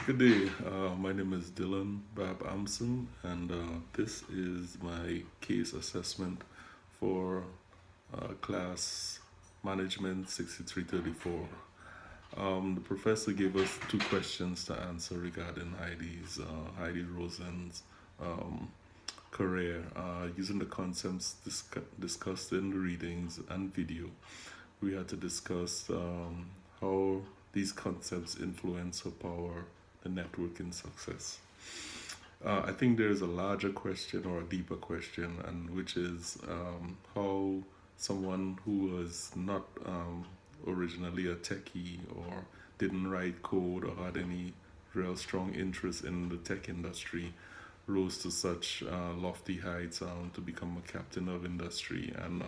Good day. My name is Dylan Babb-Ampson, and this is my case assessment for class management 6334. The professor gave us two questions to answer regarding Heidi Roizen's um, career using the concepts discussed in the readings and video. We had to discuss how these concepts influence her power, the networking success. I think there's a larger question or a deeper question, and which is how someone who was not originally a techie or didn't write code or had any real strong interest in the tech industry rose to such lofty heights to become a captain of industry and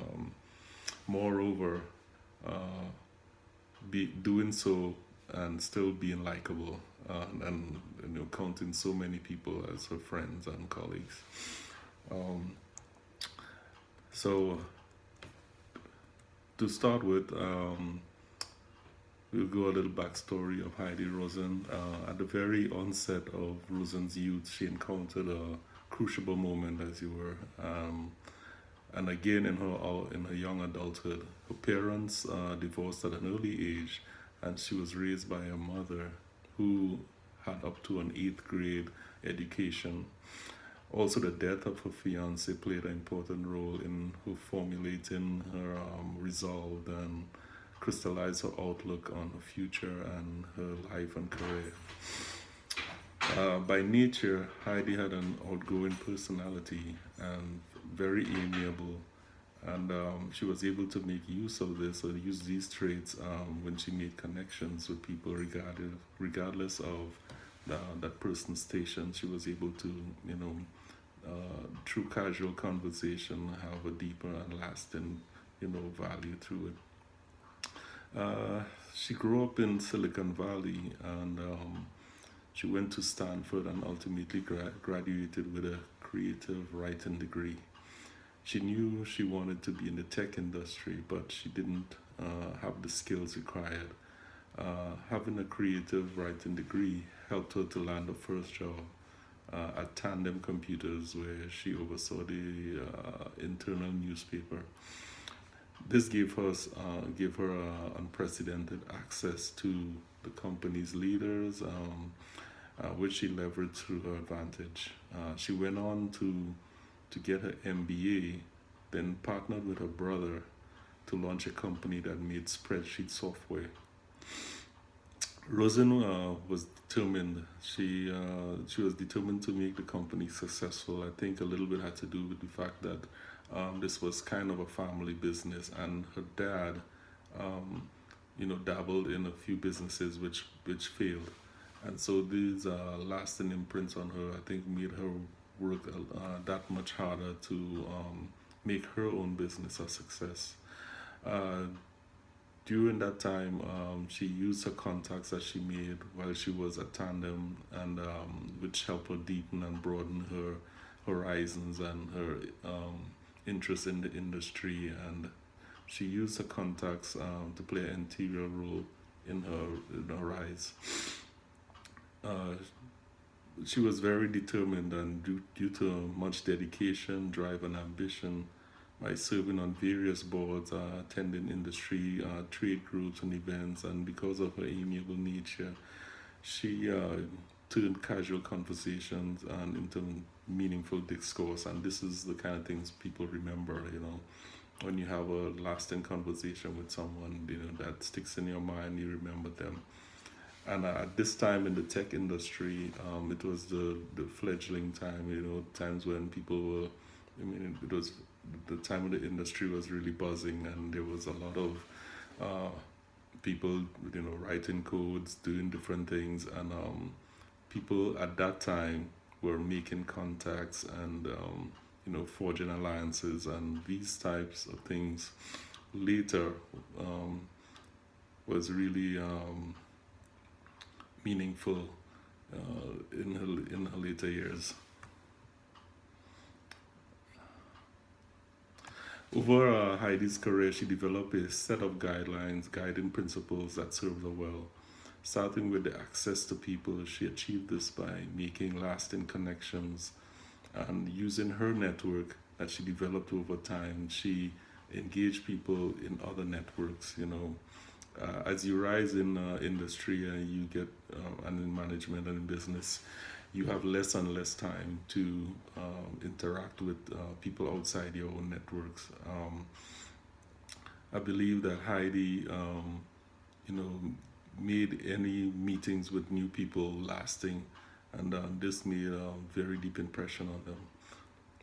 moreover uh, be doing so and still being likable and counting so many people as her friends and colleagues. Um, so to start with, we'll go a little backstory of Heidi Roizen. At the very onset of Roizen's youth, she encountered a crucible moment, as you were, and again in her young adulthood. Her parents divorced at an early age, and she was raised by a mother who had up to an eighth grade education. Also, the death of her fiance played an important role in her formulating her resolve and crystallize her outlook on her future and her life and career. By nature, Heidi had an outgoing personality and very amiable, and she was able to make use of this or use these traits when she made connections with people regardless of that person's station. She was able to, through casual conversation, have a deeper and lasting, value through it. She grew up in Silicon Valley and she went to Stanford and ultimately graduated with a creative writing degree. She knew she wanted to be in the tech industry, but she didn't have the skills required. Having a creative writing degree helped her to land her first job at Tandem Computers, where she oversaw the internal newspaper. This gave her unprecedented access to the company's leaders, which she leveraged through her advantage. She went on to get her MBA, then partnered with her brother to launch a company that made spreadsheet software. Rosen was determined. She was determined to make the company successful. I think a little bit had to do with the fact that this was kind of a family business, and her dad, um, dabbled in a few businesses which failed, and so these lasting imprints on her, I think, made her work that much harder to make her own business a success. Uh, During that time, she used her contacts that she made while she was at Tandem, and which helped her deepen and broaden her horizons and her interest in the industry. And she used her contacts to play an integral role in her rise. Uh, she was very determined, and due to much dedication, drive, and ambition, by serving on various boards, attending industry trade groups and events, and because of her amiable nature, she turned casual conversations and into meaningful discourse. And this is the kind of things people remember, when you have a lasting conversation with someone, that sticks in your mind, you remember them. And at this time in the tech industry, it was the fledgling time, times when people were, it was the time when the industry was really buzzing, and there was a lot of uh, people, writing codes, doing different things, and people at that time were making contacts and, forging alliances, and these types of things later was really meaningful in her later years. Over Heidi's career, she developed a set of guidelines, guiding principles that served her well. Starting with the access to people, she achieved this by making lasting connections and using her network that she developed over time. She engaged people in other networks, as you rise in industry and you get and in management and in business, you have less and less time to interact with people outside your own networks. I believe that Heidi, you know, made any meetings with new people lasting, and this made a very deep impression on them.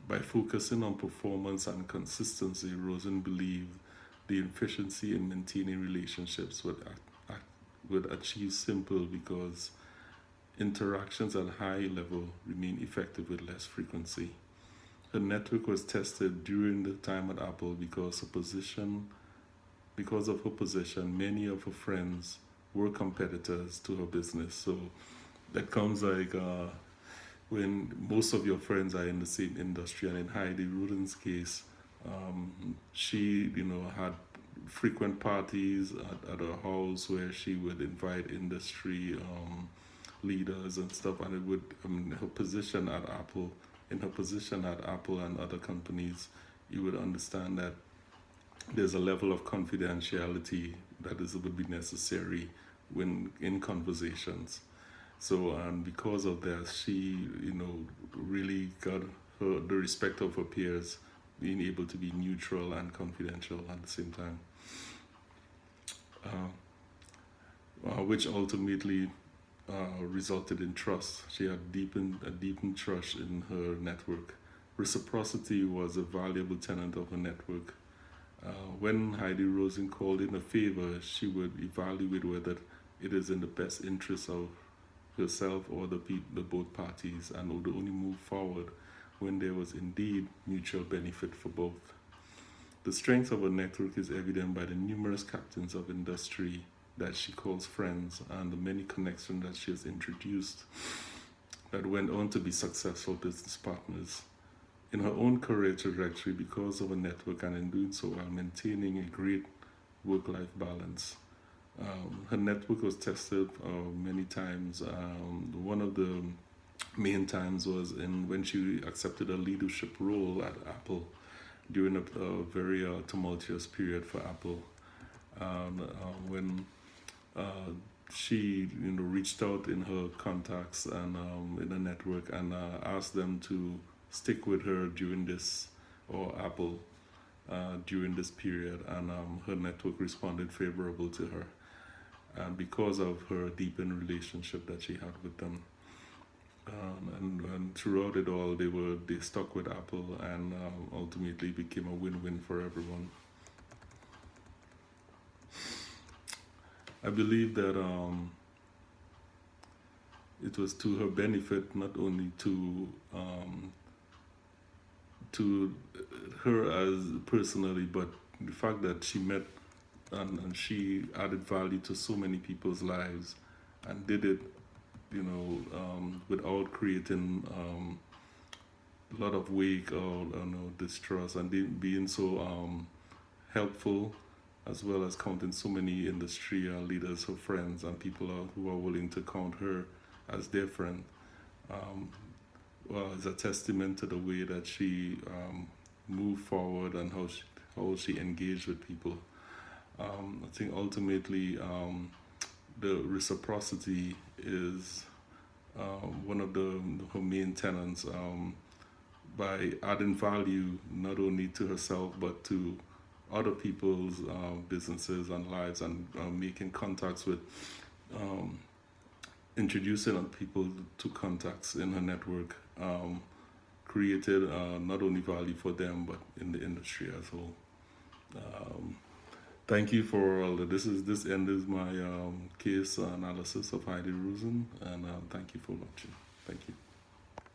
By focusing on performance and consistency, Rosen believed the efficiency in maintaining relationships would achieve simple because interactions at high level remain effective with less frequency. Her network was tested during the time at Apple because of her position, many of her friends were competitors to her business. So that comes like when most of your friends are in the same industry. And in Heidi Roizen's case, she, had frequent parties at her house where she would invite industry leaders and stuff. And it would, her position at Apple, in her position at Apple and other companies, you would understand that there's a level of confidentiality that would be necessary when in conversations. So, and because of that, she, really got the respect of her peers, being able to be neutral and confidential at the same time, which ultimately resulted in trust. She had a deepened trust in her network. Reciprocity was a valuable tenet of her network. When Heidi Roizen called in a favor, she would evaluate whether it is in the best interest of herself or the both parties, and would only move forward when there was indeed mutual benefit for both. The strength of her network is evident by the numerous captains of industry that she calls friends and the many connections that she has introduced that went on to be successful business partners. In her own career trajectory, because of her network and in doing so while maintaining a great work-life balance. Her network was tested many times. One of the main times was when she accepted a leadership role at Apple during a very tumultuous period for Apple. When she reached out in her contacts and in her network and asked them to stick with her during this, or Apple during this period, and her network responded favorable to her, and because of her deepened relationship that she had with them. And throughout it all, they stuck with Apple, and ultimately became a win-win for everyone. I believe that it was to her benefit, not only to her as personally, but the fact that she met and she added value to so many people's lives, and did it, without creating a lot of wake or distrust, and being so helpful, as well as counting so many industry leaders, her friends, and people who are willing to count her as their friend. Well, it's a testament to the way that she moved forward and how she engaged with people. I think ultimately the reciprocity is one of her main tenets, by adding value not only to herself but to other people's businesses and lives, and making contacts with, introducing people to contacts in her network, created not only value for them but in the industry as a whole. Thank you for all that. This ends my case analysis of Heidi Roizen, and thank you for watching. Thank you.